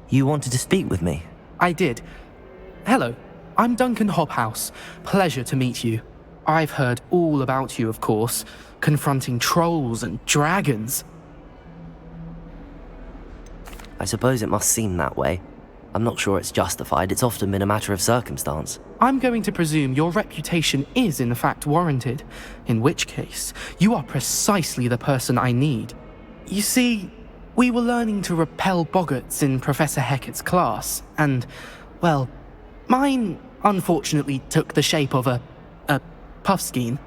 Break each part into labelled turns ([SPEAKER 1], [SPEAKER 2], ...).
[SPEAKER 1] You wanted to speak with me?
[SPEAKER 2] I did. Hello, I'm Duncan Hobhouse. Pleasure to meet you. I've heard all about you, of course, confronting trolls and dragons.
[SPEAKER 1] I suppose it must seem that way. I'm not sure it's justified. It's often been a matter of circumstance.
[SPEAKER 2] I'm going to presume your reputation is in fact warranted, in which case, you are precisely the person I need. You see, we were learning to repel boggarts in Professor Hecat's class, and, well, mine unfortunately took the shape of a puffskein.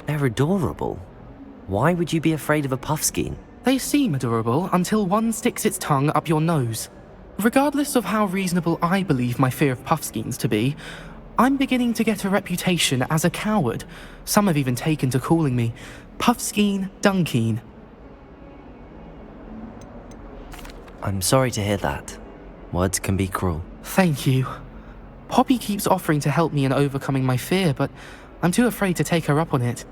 [SPEAKER 1] They're adorable. Why would you be afraid of a puffskein?
[SPEAKER 2] They seem adorable until one sticks its tongue up your nose. Regardless of how reasonable I believe my fear of puffskeins to be, I'm beginning to get a reputation as a coward. Some have even taken to calling me Puffskein Dunkeen.
[SPEAKER 1] I'm sorry to hear that. Words can be cruel.
[SPEAKER 2] Thank you. Poppy keeps offering to help me in overcoming my fear, but I'm too afraid to take her up on it.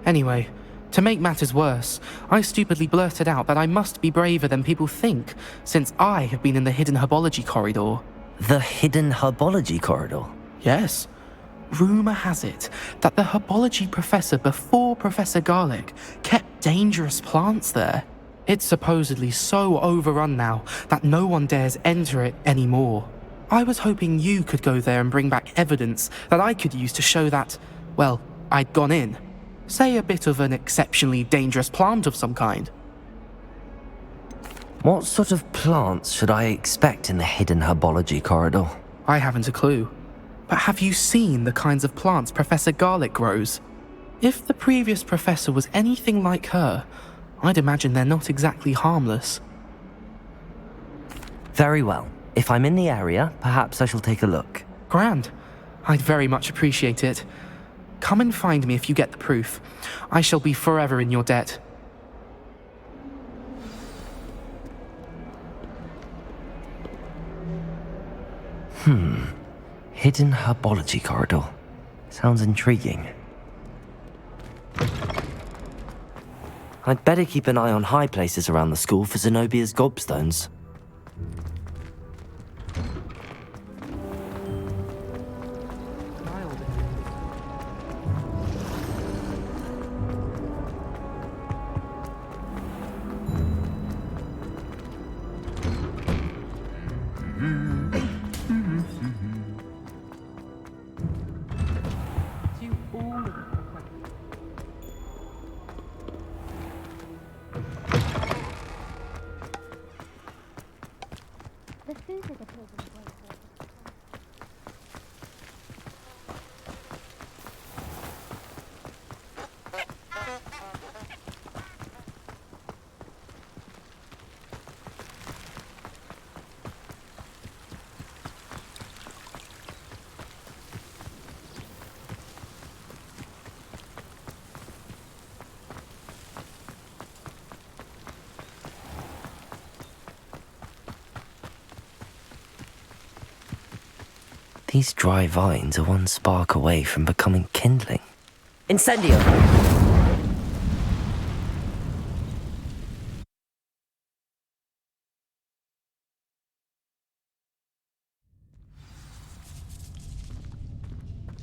[SPEAKER 2] Anyway, to make matters worse, I stupidly blurted out that I must be braver than people think, since I have been in the hidden herbology corridor.
[SPEAKER 1] The hidden herbology corridor?
[SPEAKER 2] Yes. Rumour has it that the herbology professor before Professor Garlic kept dangerous plants there. It's supposedly so overrun now that no one dares enter it anymore. I was hoping you could go there and bring back evidence that I could use to show that, well, I'd gone in. Say a bit of an exceptionally dangerous plant of some kind.
[SPEAKER 1] What sort of plants should I expect in the hidden herbology corridor?
[SPEAKER 2] I haven't a clue. But have you seen the kinds of plants Professor Garlic grows? If the previous professor was anything like her, I'd imagine they're not exactly harmless.
[SPEAKER 1] Very well. If I'm in the area, perhaps I shall take a look.
[SPEAKER 2] Grand. I'd very much appreciate it. Come and find me if you get the proof. I shall be forever in your debt.
[SPEAKER 1] Hidden herbology corridor. Sounds intriguing. I'd better keep an eye on high places around the school for Zenobia's gobstones. These dry vines are one spark away from becoming kindling. Incendio!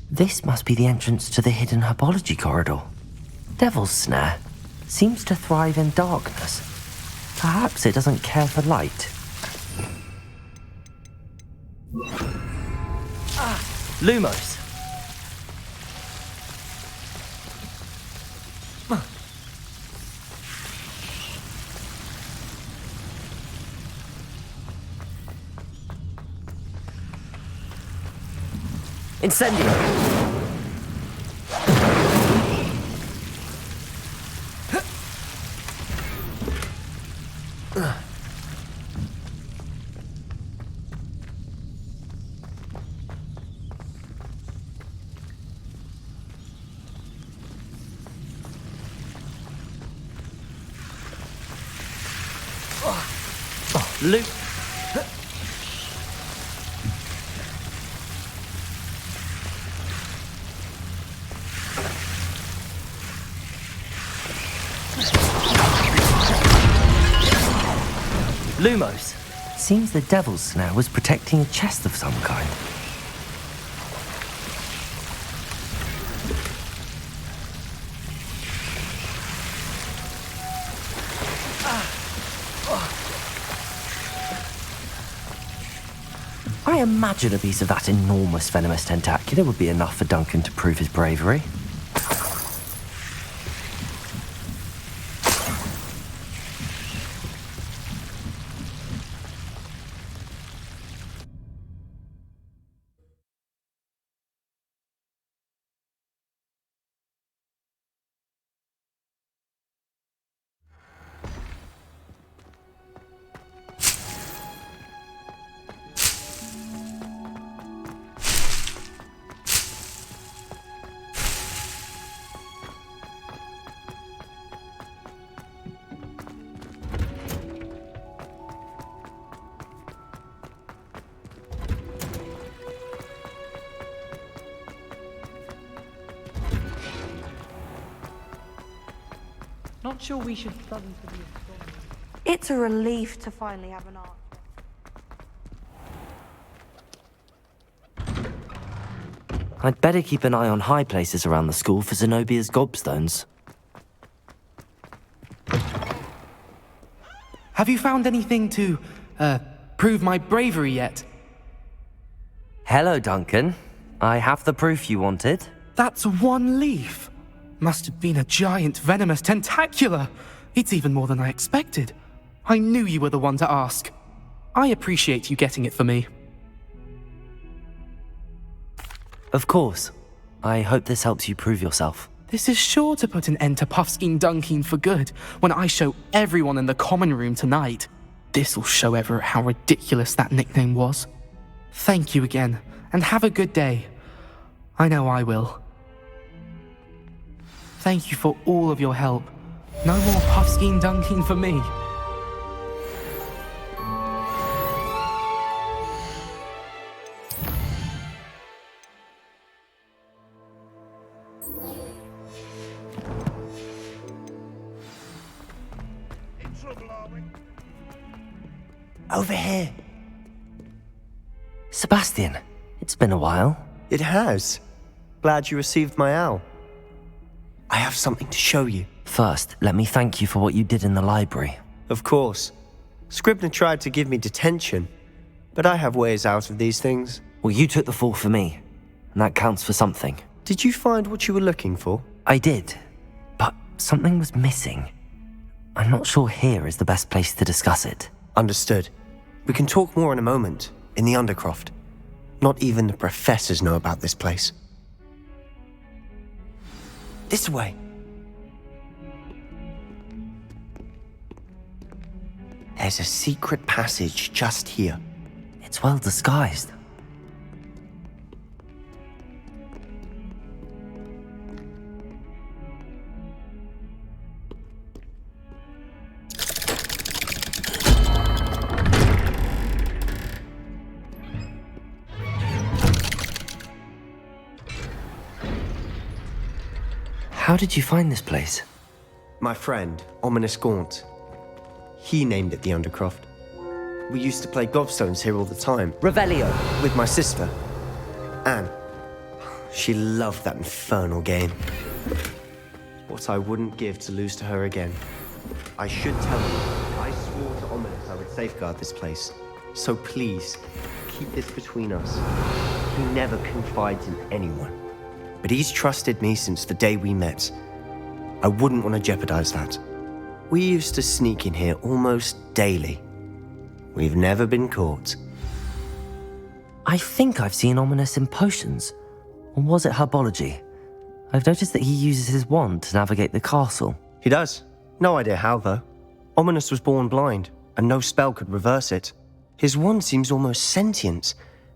[SPEAKER 1] This must be the entrance to the hidden herbology corridor. Devil's Snare seems to thrive in darkness. Perhaps it doesn't care for light. Lumos! Incendio! Luke. Lumos. Seems the devil's snare was protecting a chest of some kind. I imagine a piece of that enormous venomous tentacular would be enough for Duncan to prove his bravery.
[SPEAKER 3] Not sure we should study for the astronomy.
[SPEAKER 4] It's a relief to finally have an answer.
[SPEAKER 1] I'd better keep an eye on high places around the school for Zenobia's gobstones.
[SPEAKER 2] Have you found anything to, prove my bravery yet?
[SPEAKER 1] Hello, Duncan. I have the proof you wanted.
[SPEAKER 2] That's one leaf. Must have been a giant venomous tentacular. It's even more than I expected. I knew you were the one to ask. I appreciate you getting it for me.
[SPEAKER 1] Of course. I hope this helps you prove yourself.
[SPEAKER 2] This is sure to put an end to Puffskein Dunkeen for good when I show everyone in the common room tonight. This'll show Everett how ridiculous that nickname was. Thank you again, and have a good day. I know I will. Thank you for all of your help. No more Puffskein Dunkeen for me.
[SPEAKER 1] Over here. Sebastian, it's been a while.
[SPEAKER 5] It has. Glad you received my owl. I have something to show you.
[SPEAKER 1] First, let me thank you for what you did in the library.
[SPEAKER 5] Of course. Scribner tried to give me detention, but I have ways out of these things.
[SPEAKER 1] Well, you took the fall for me, and that counts for something.
[SPEAKER 5] Did you find what you were looking for?
[SPEAKER 1] I did, but something was missing. I'm not sure here is the best place to discuss it.
[SPEAKER 5] Understood. We can talk more in a moment, in the Undercroft. Not even the professors know about this place. This way. There's a secret passage just here.
[SPEAKER 1] It's well disguised. How did you find this place?
[SPEAKER 5] My friend, Ominous Gaunt. He named it the Undercroft. We used to play gobstones here all the time.
[SPEAKER 1] Revelio.
[SPEAKER 5] With my sister, Anne. She loved that infernal game. What I wouldn't give to lose to her again. I should tell you, I swore to Ominous I would safeguard this place. So please, keep this between us. He never confides in anyone. But he's trusted me since the day we met. I wouldn't want to jeopardize that. We used to sneak in here almost daily. We've never been caught.
[SPEAKER 1] I think I've seen Ominous in potions. Or was it herbology? I've noticed that he uses his wand to navigate the castle.
[SPEAKER 5] He does. No idea how, though. Ominous was born blind, and no spell could reverse it. His wand seems almost sentient.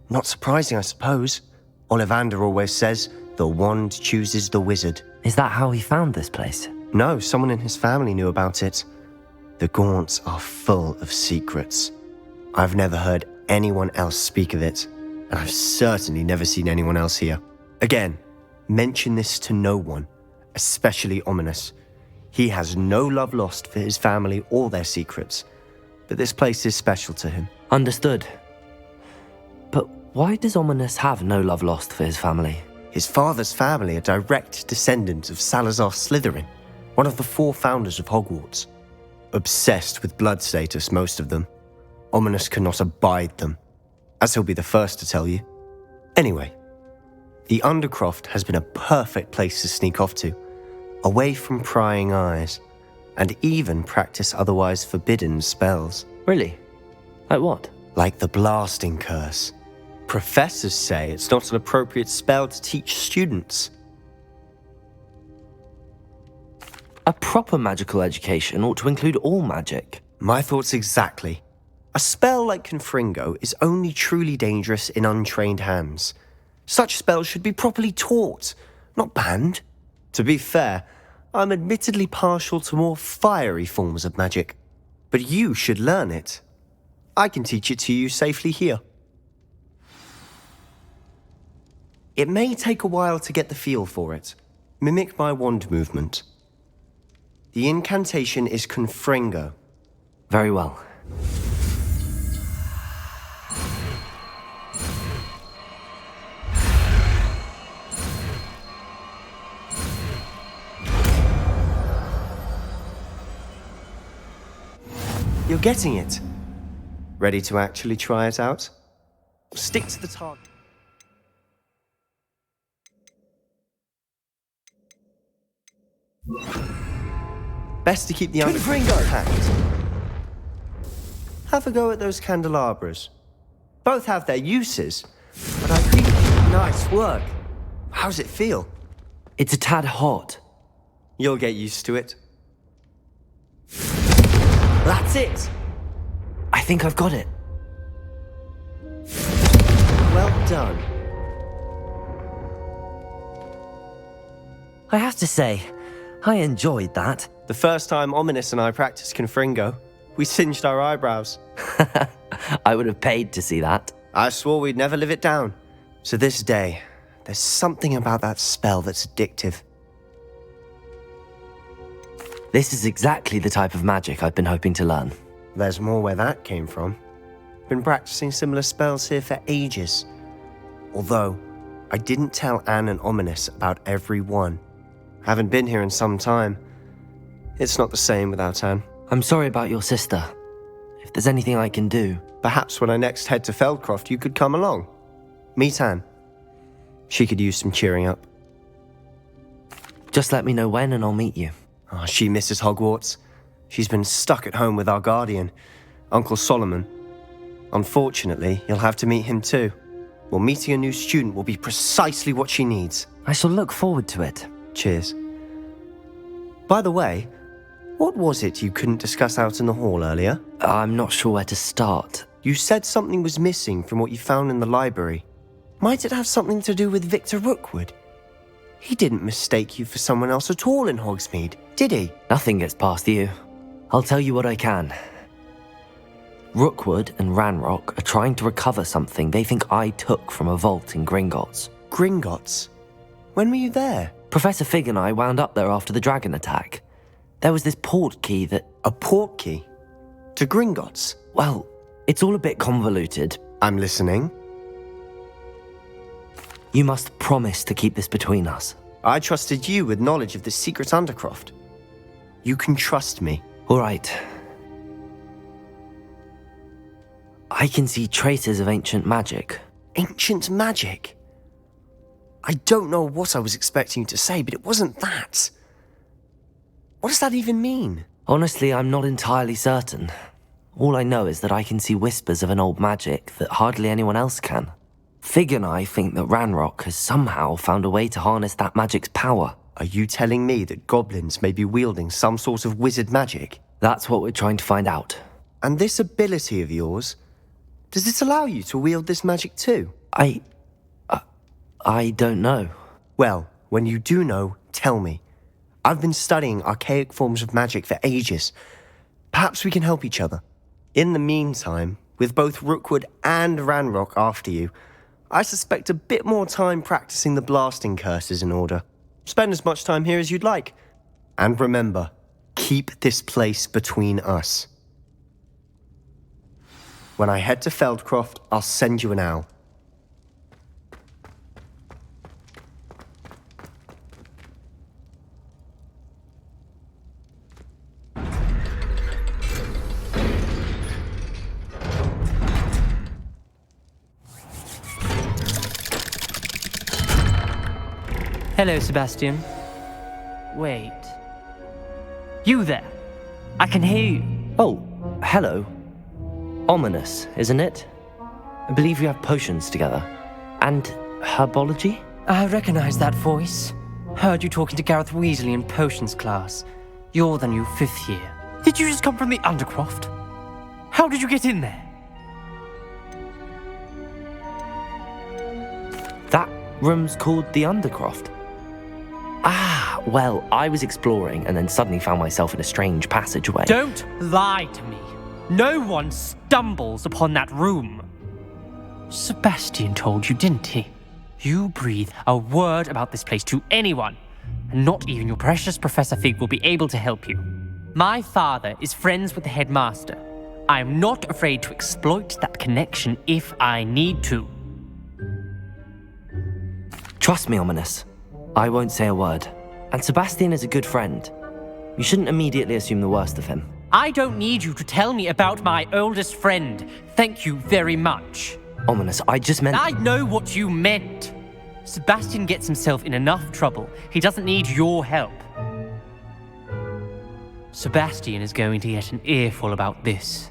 [SPEAKER 5] Not surprising, I suppose. Ollivander always says, the wand chooses the wizard.
[SPEAKER 1] Is that how he found this place?
[SPEAKER 5] No, someone in his family knew about it. The Gaunts are full of secrets. I've never heard anyone else speak of it, and I've certainly never seen anyone else here. Again, mention this to no one, especially Ominous. He has no love lost for his family or their secrets. but this place is special to him.
[SPEAKER 1] Understood. But why does Ominous have no love lost for his family?
[SPEAKER 5] His father's family are direct descendants of Salazar Slytherin, one of the 4 founders of Hogwarts. Obsessed with blood status, most of them. Ominous cannot abide them, as he'll be the first to tell you. Anyway, the Undercroft has been a perfect place to sneak off to, away from prying eyes, and even practice otherwise forbidden spells.
[SPEAKER 1] Really? Like what?
[SPEAKER 5] Like the blasting curse. Professors say it's not an appropriate spell to teach students.
[SPEAKER 1] A proper magical education ought to include all magic.
[SPEAKER 5] My thoughts exactly. A spell like Confringo is only truly dangerous in untrained hands. Such spells should be properly taught, not banned. To be fair, I'm admittedly partial to more fiery forms of magic. But you should learn it. I can teach it to you safely here. It may take a while to get the feel for it. Mimic my wand movement. The incantation is Confringo.
[SPEAKER 1] Very well.
[SPEAKER 5] You're getting it. Ready to actually try it out? Stick to the target. Best to keep the Undercroft intact. Have a go at those candelabras. Both have their uses, but I think nice work. How's it feel?
[SPEAKER 1] It's a tad hot.
[SPEAKER 5] You'll get used to it. That's it!
[SPEAKER 1] I think I've got it.
[SPEAKER 5] Well done.
[SPEAKER 1] I have to say, I enjoyed that.
[SPEAKER 5] The first time Ominous and I practiced Confringo, we singed our eyebrows.
[SPEAKER 1] I would have paid to see that.
[SPEAKER 5] I swore we'd never live it down. To this day, there's something about that spell that's addictive.
[SPEAKER 1] This is exactly the type of magic I've been hoping to learn.
[SPEAKER 5] There's more where that came from. Been practicing similar spells here for ages. Although, I didn't tell Anne and Ominous about every one. Haven't been here in some time. It's not the same without Anne.
[SPEAKER 1] I'm sorry about your sister. If there's anything I can do...
[SPEAKER 5] Perhaps when I next head to Feldcroft, you could come along. Meet Anne. She could use some cheering up.
[SPEAKER 1] Just let me know when and I'll meet you.
[SPEAKER 5] Oh, she misses Hogwarts. She's been stuck at home with our guardian, Uncle Solomon. Unfortunately, you'll have to meet him too. Well, meeting a new student will be precisely what she needs.
[SPEAKER 1] I shall look forward to it.
[SPEAKER 5] Cheers. By the way, what was it you couldn't discuss out in the hall earlier?
[SPEAKER 1] I'm not sure where to start.
[SPEAKER 5] You said something was missing from what you found in the library. Might it have something to do with Victor Rookwood? He didn't mistake you for someone else at all in Hogsmeade, did he?
[SPEAKER 1] Nothing gets past you. I'll tell you what I can. Rookwood and Ranrock are trying to recover something they think I took from a vault in Gringotts.
[SPEAKER 5] Gringotts? When were you there?
[SPEAKER 1] Professor Fig and I wound up there after the dragon attack. There was this port key that...
[SPEAKER 5] A port key? To Gringotts?
[SPEAKER 1] Well, it's all a bit convoluted.
[SPEAKER 5] I'm listening.
[SPEAKER 1] You must promise to keep this between us.
[SPEAKER 5] I trusted you with knowledge of the secret Undercroft. You can trust me.
[SPEAKER 1] All right. I can see traces of ancient magic.
[SPEAKER 5] Ancient magic? I don't know what I was expecting you to say, but it wasn't that. What does that even mean?
[SPEAKER 1] Honestly, I'm not entirely certain. All I know is that I can see whispers of an old magic that hardly anyone else can. Fig and I think that Ranrock has somehow found a way to harness that magic's power.
[SPEAKER 5] Are you telling me that goblins may be wielding some sort of wizard magic?
[SPEAKER 1] That's what we're trying to find out.
[SPEAKER 5] And this ability of yours, does it allow you to wield this magic too?
[SPEAKER 1] I don't know.
[SPEAKER 5] Well, when you do know, tell me. I've been studying archaic forms of magic for ages. Perhaps we can help each other. In the meantime, with both Rookwood and Ranrock after you, I suspect a bit more time practicing the blasting curse is in order. Spend as much time here as you'd like. And remember, keep this place between us. When I head to Feldcroft, I'll send you an owl.
[SPEAKER 6] Hello, Sebastian. Wait. You there? I can hear you.
[SPEAKER 1] Oh, hello. Ominous, isn't it? I believe you have potions together. And herbology?
[SPEAKER 6] I recognize that voice. Heard you talking to Gareth Weasley in potions class. You're the new 5th year. Did you just come from the Undercroft? How did you get in there?
[SPEAKER 1] That room's called the Undercroft. Ah, well, I was exploring and then suddenly found myself in a strange passageway.
[SPEAKER 6] Don't lie to me. No one stumbles upon that room. Sebastian told you, didn't he? You breathe a word about this place to anyone, and not even your precious Professor Fig will be able to help you. My father is friends with the headmaster. I am not afraid to exploit that connection if I need to.
[SPEAKER 1] Trust me, Ominous. I won't say a word. And Sebastian is a good friend. You shouldn't immediately assume the worst of him.
[SPEAKER 6] I don't need you to tell me about my oldest friend. Thank you very much.
[SPEAKER 1] Ominous, I just meant...
[SPEAKER 6] I know what you meant. Sebastian gets himself in enough trouble. He doesn't need your help. Sebastian is going to get an earful about this.